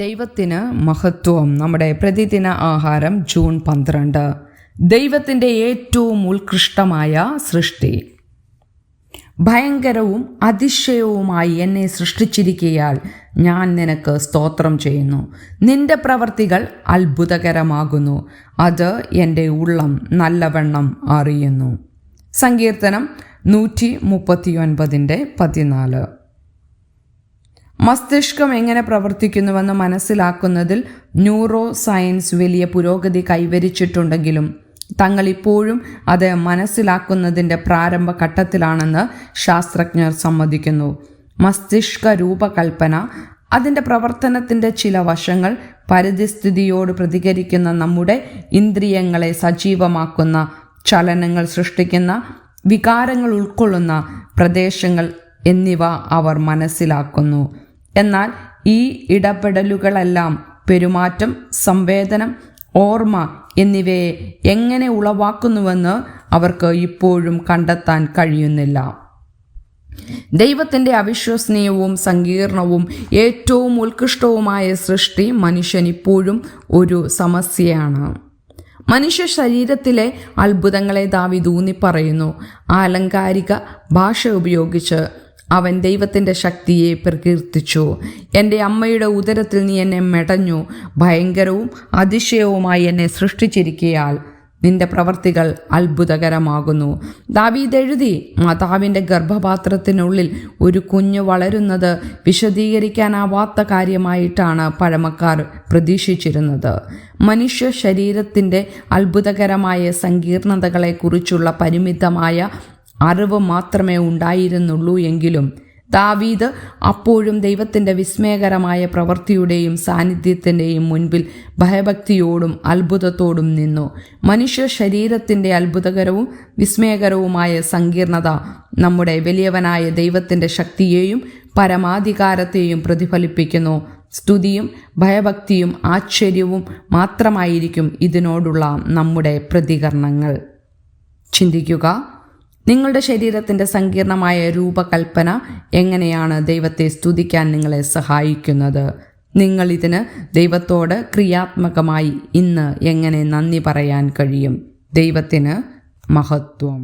ദൈവത്തിന് മഹത്വം. നമ്മുടെ പ്രതിദിന ആഹാരം ജൂൺ 12. ദൈവത്തിൻ്റെ ഏറ്റവും ഉത്കൃഷ്ടമായ സൃഷ്ടി. ഭയങ്കരവും അതിശയവുമായി എന്നെ സൃഷ്ടിച്ചിരിക്കയാൽ ഞാൻ നിനക്ക് സ്തോത്രം ചെയ്യുന്നു. നിന്റെ പ്രവർത്തികൾ അത്ഭുതകരമാകുന്നു. അത് എൻ്റെ ഉള്ളം നല്ലവണ്ണം അറിയുന്നു. സങ്കീർത്തനം 139:14. മസ്തിഷ്കം എങ്ങനെ പ്രവർത്തിക്കുന്നുവെന്ന് മനസ്സിലാക്കുന്നതിൽ ന്യൂറോ സയൻസ് വലിയ പുരോഗതി കൈവരിച്ചിട്ടുണ്ടെങ്കിലും തങ്ങളിപ്പോഴും അത് മനസ്സിലാക്കുന്നതിൻ്റെ പ്രാരംഭ ഘട്ടത്തിലാണെന്ന് ശാസ്ത്രജ്ഞർ സമ്മതിക്കുന്നു. മസ്തിഷ്ക രൂപകൽപ്പന, അതിൻ്റെ പ്രവർത്തനത്തിൻ്റെ ചില വശങ്ങൾ, പരിസ്ഥിതിയോട് പ്രതികരിക്കുന്ന നമ്മുടെ ഇന്ദ്രിയങ്ങളെ സജീവമാക്കുന്ന, ചലനങ്ങൾ സൃഷ്ടിക്കുന്ന, വികാരങ്ങൾ ഉൾക്കൊള്ളുന്ന പ്രദേശങ്ങൾ എന്നിവ അവർ മനസ്സിലാക്കുന്നു. എന്നാൽ ഈ ഇടപെടലുകളെല്ലാം പെരുമാറ്റം, സംവേദനം, ഓർമ്മ എന്നിവയെ എങ്ങനെ ഉളവാക്കുന്നുവെന്ന് അവർക്ക് ഇപ്പോഴും കണ്ടെത്താൻ കഴിയുന്നില്ല. ദൈവത്തിൻ്റെ അവിശ്വസനീയവും സങ്കീർണവും ഏറ്റവും ഉത്കൃഷ്ടവുമായ സൃഷ്ടി മനുഷ്യൻ ഇപ്പോഴും ഒരു സമസ്യയാണ്. മനുഷ്യ ശരീരത്തിലെ അത്ഭുതങ്ങളെ ദാവീദ് ഊന്നിപ്പറയുന്നു. ആലങ്കാരിക ഭാഷ ഉപയോഗിച്ച് അവൻ ദൈവത്തിൻ്റെ ശക്തിയെ പ്രകീർത്തിച്ചു. എൻ്റെ അമ്മയുടെ ഉദരത്തിൽ നീ എന്നെ മെടഞ്ഞു, ഭയങ്കരവും അതിശയവുമായി എന്നെ സൃഷ്ടിച്ചിരിക്കയാൽ നിന്റെ പ്രവർത്തികൾ അത്ഭുതകരമാകുന്നു. ദാവീദ് എഴുതി, മാതാവിൻ്റെ ഗർഭപാത്രത്തിനുള്ളിൽ ഒരു കുഞ്ഞ് വളരുന്നത് വിശദീകരിക്കാനാവാത്ത കാര്യമായിട്ടാണ് പഴമക്കാർ പ്രതീക്ഷിച്ചിരുന്നത്. മനുഷ്യ ശരീരത്തിൻ്റെ അത്ഭുതകരമായ സങ്കീർണതകളെക്കുറിച്ചുള്ള പരിമിതമായ അറിവ് മാത്രമേ ഉണ്ടായിരുന്നുള്ളൂ എങ്കിലും ദാവീദ് അപ്പോഴും ദൈവത്തിൻ്റെ വിസ്മയകരമായ പ്രവൃത്തിയുടെയും സാന്നിധ്യത്തിൻ്റെയും മുൻപിൽ ഭയഭക്തിയോടും അത്ഭുതത്തോടും നിന്നു. മനുഷ്യ ശരീരത്തിൻ്റെ അത്ഭുതകരവും വിസ്മയകരവുമായ സങ്കീർണത നമ്മുടെ വലിയവനായ ദൈവത്തിൻ്റെ ശക്തിയെയും പരമാധികാരത്തെയും പ്രതിഫലിപ്പിക്കുന്നു. സ്തുതിയും ഭയഭക്തിയും ആശ്ചര്യവും മാത്രമായിരിക്കും ഇതിനോടുള്ള നമ്മുടെ പ്രതികരണങ്ങൾ. ചിന്തിക്കുക, നിങ്ങളുടെ ശരീരത്തിൻ്റെ സങ്കീർണമായ രൂപകൽപ്പന എങ്ങനെയാണ് ദൈവത്തെ സ്തുതിക്കാൻ നിങ്ങളെ സഹായിക്കുന്നത്? നിങ്ങൾ ഇതിന് ദൈവത്തോട് ക്രിയാത്മകമായി ഇന്ന് എങ്ങനെ നന്ദി പറയാൻ കഴിയും? ദൈവത്തിന് മഹത്വം.